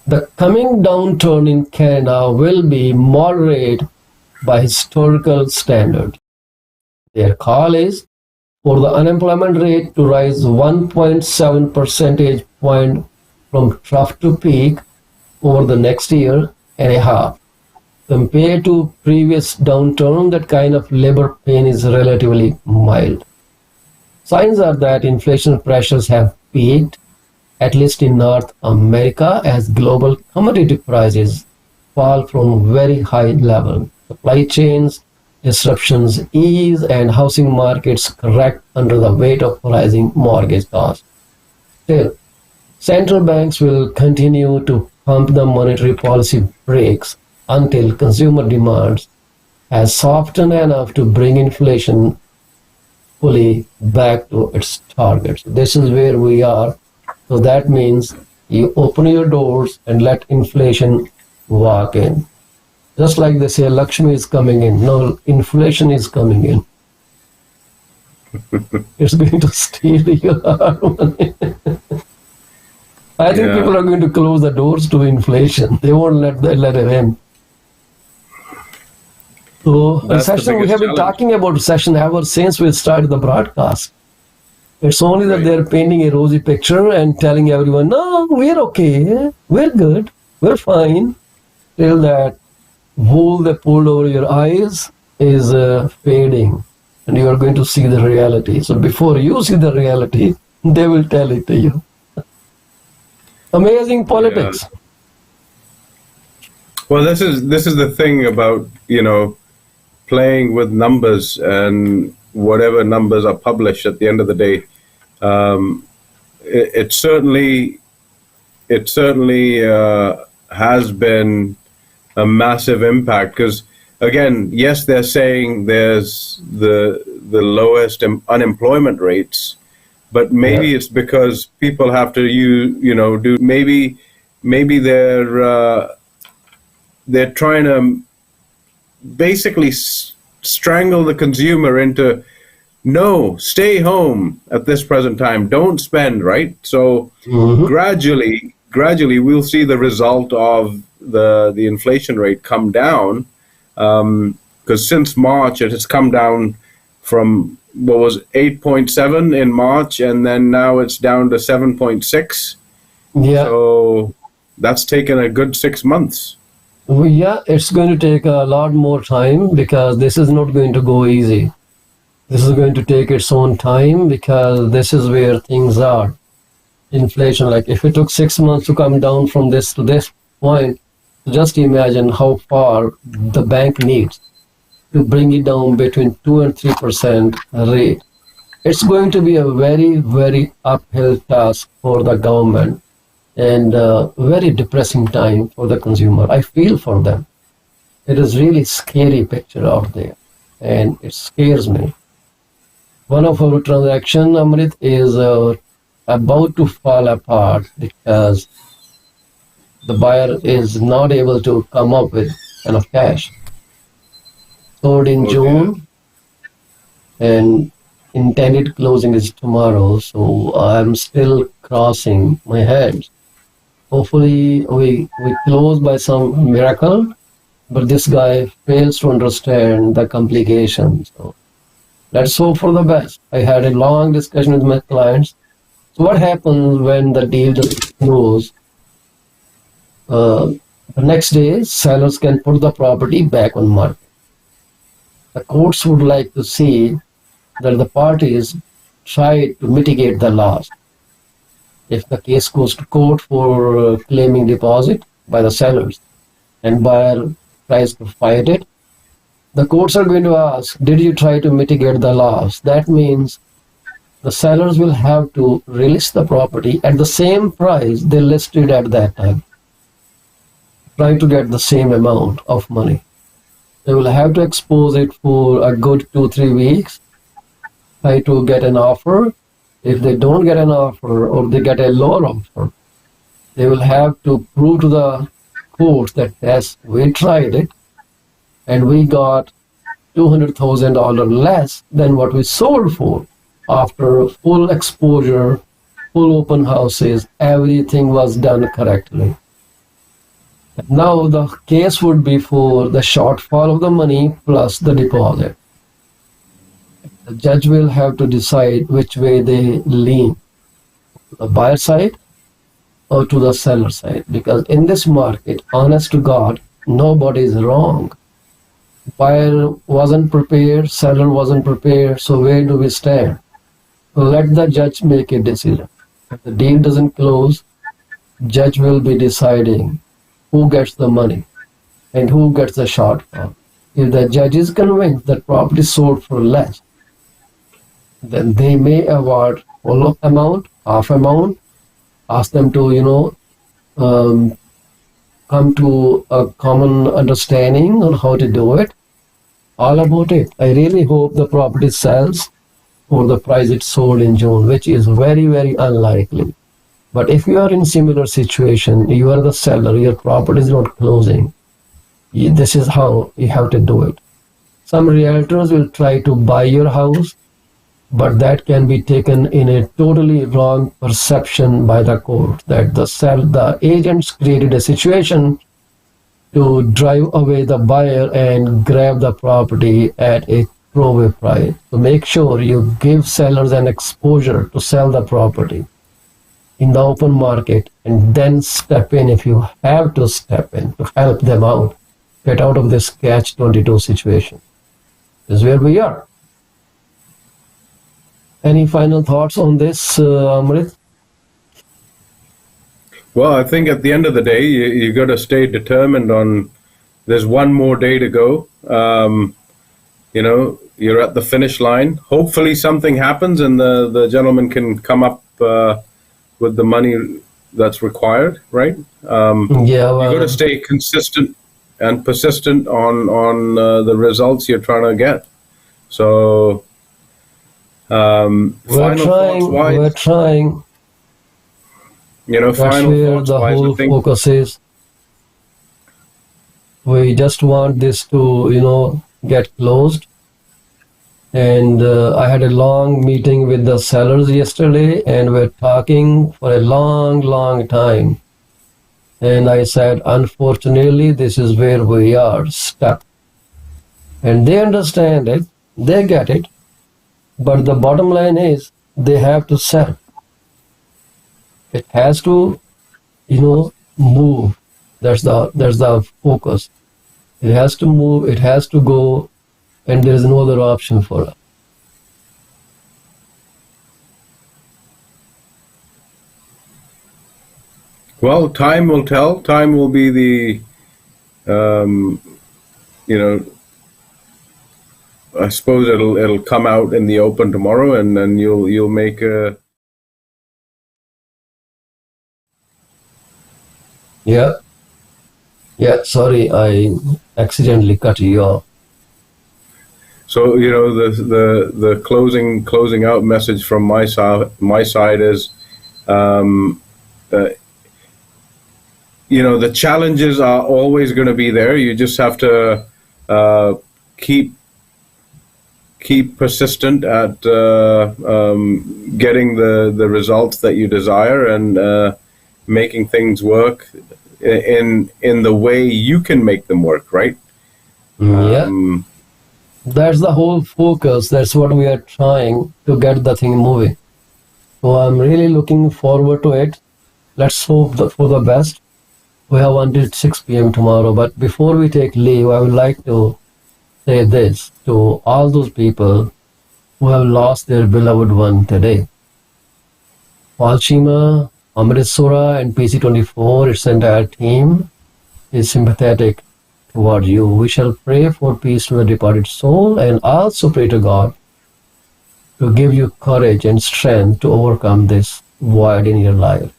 The coming downturn in Canada will be moderate by historical standards. Their call is for the unemployment rate to rise 1.7 percentage point from trough to peak over the next year and a half. Compared to previous downturn, that kind of labor pain is relatively mild. Signs are that inflation pressures have peaked, at least in North America, as global commodity prices fall from very high level. Supply chains disruptions ease and housing markets correct under the weight of rising mortgage costs. Still, central banks will continue to pump the monetary policy brakes until consumer demands has softened enough to bring inflation fully back to its targets. This is where we are. So that means you open your doors and let inflation walk in. Just like they say, Lakshmi is coming in. No, inflation is coming in. It's going to steal your hard money. I think people are going to close the doors to inflation. They won't let it in. So, recession, we have been talking about recession ever since we started the broadcast. It's only that they're painting a rosy picture and telling everyone, no, we're okay, we're good, we're fine. Till that wool they pulled over your eyes is fading and you are going to see the reality. So before you see the reality, they will tell it to you. Amazing politics. Yeah. Well, this is the thing about, playing with numbers, and whatever numbers are published at the end of the day, it certainly has been a massive impact, because again, yes, they're saying there's the lowest unemployment rates, but maybe it's because people have to do maybe they're trying to basically strangle the consumer into no, stay home at this present time, don't spend, right? So gradually we'll see the result of the inflation rate come down, because since March it has come down from what was 8.7 in March, and then now it's down to 7.6. Yeah. So that's taken a good 6 months. Well, yeah, it's going to take a lot more time, because this is not going to go easy. This is going to take its own time, because this is where things are. Inflation, like if it took 6 months to come down from this to this point, just imagine how far the bank needs to bring it down between 2 and 3% rate. It's going to be a very, very uphill task for the government, and a very depressing time for the consumer. I feel for them. It is really scary picture out there, and it scares me. One of our transactions, Amrit, is about to fall apart because the buyer is not able to come up with enough cash. Sold in June, and intended closing is tomorrow, so I'm still crossing my hands. Hopefully we close by some miracle, but this guy fails to understand the complications. So let's hope for the best. I had a long discussion with my clients. So what happens when the deal doesn't close? The next day, sellers can put the property back on market. The courts would like to see that the parties try to mitigate the loss. If the case goes to court for claiming deposit by the sellers and buyer tries to fight it, the courts are going to ask, did you try to mitigate the loss? That means the sellers will have to release the property at the same price they listed at that time, trying to get the same amount of money. They will have to expose it for a good 2-3 weeks, try to get an offer. If they don't get an offer or they get a lower offer, they will have to prove to the court that yes, we tried it and we got $200,000 less than what we sold for. After full exposure, full open houses, everything was done correctly. Now the case would be for the shortfall of the money plus the deposit. The judge will have to decide which way they lean, the buyer side or to the seller side. Because in this market, honest to God, nobody is wrong. Buyer wasn't prepared, seller wasn't prepared, so where do we stand? Let the judge make a decision. If the deal doesn't close, judge will be deciding who gets the money and who gets the shortfall. If the judge is convinced that property sold for less, then they may award full amount, half amount, ask them to, come to a common understanding on how to do it. All about it. I really hope the property sells for the price it sold in June, which is very, very unlikely. But if you are in similar situation, you are the seller, your property is not closing, this is how you have to do it. Some realtors will try to buy your house, but that can be taken in a totally wrong perception by the court, that the agents created a situation to drive away the buyer and grab the property at a throwaway price. So make sure you give sellers an exposure to sell the property in the open market, and then step in if you have to step in to help them out, get out of this catch-22 situation. This is where we are. Any final thoughts on this, Amrit? Well, I think at the end of the day, you got to stay determined on. There's one more day to go. You're at the finish line. Hopefully, something happens and the gentleman can come up with the money that's required, right? You got to stay consistent and persistent on the results you're trying to get. So, we're trying. That's where the whole focus is. We just want this to, get closed. And I had a long meeting with the sellers yesterday, and we're talking for a long, long time. And I said, unfortunately, this is where we are stuck. And they understand it, they get it. But the bottom line is they have to sell. It has to, move. That's the focus. It has to move, it has to go, and there is no other option for us. Well, time will tell. Time will be the, I suppose it'll come out in the open tomorrow, and then you'll make a. Yeah. Sorry, I accidentally cut you off. So the closing out message from my side is, the challenges are always going to be there. You just have to keep persistent at getting the results that you desire and making things work in the way you can make them work, right? That's the whole focus. That's what we are trying to get the thing moving. So I'm really looking forward to it. Let's hope for the best. We have until 6 p.m. tomorrow. But before we take leave, I would like to say this to all those people who have lost their beloved one today. Paul Shima, Amrit Sura, and PC24, its entire team is sympathetic toward you. We shall pray for peace to the departed soul and also pray to God to give you courage and strength to overcome this void in your life.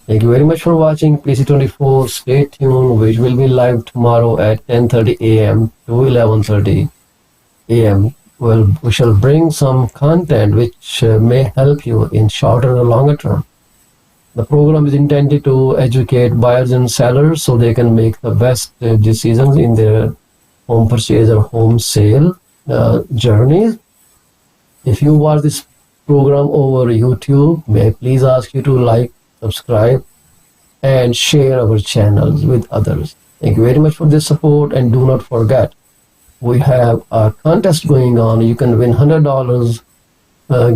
Thank you very much for watching PC24. Stay tuned, which will be live tomorrow at 10:30 a.m. to 11:30 a.m. Well, we shall bring some content which may help you in shorter or longer term. The program is intended to educate buyers and sellers so they can make the best decisions in their home purchase or home sale journeys. If you watch this program over YouTube, may I please ask you to like, subscribe, and share our channels with others. Thank you very much for this support, and do not forget, we have a contest going on. You can win $100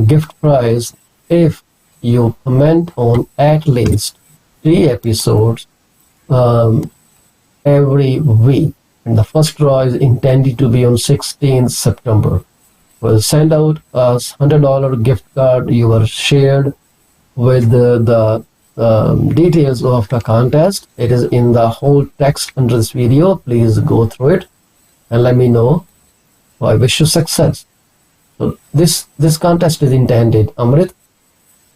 gift prize if you comment on at least 3 episodes every week. And the first draw is intended to be on 16th September. We'll send out a $100 gift card. You are shared with the details of the contest. It is in the whole text under this video. Please go through it and let me know. I wish you success. So this contest is intended, Amrit,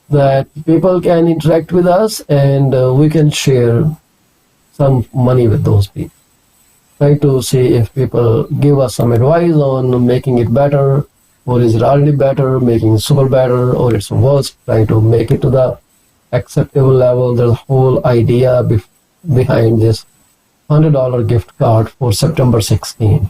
that people can interact with us and we can share some money with those people. Try to see if people give us some advice on making it better, or is it already better, making it super better, or it's worse, trying to make it to the acceptable level. There's a whole idea behind this $100 gift card for September 16.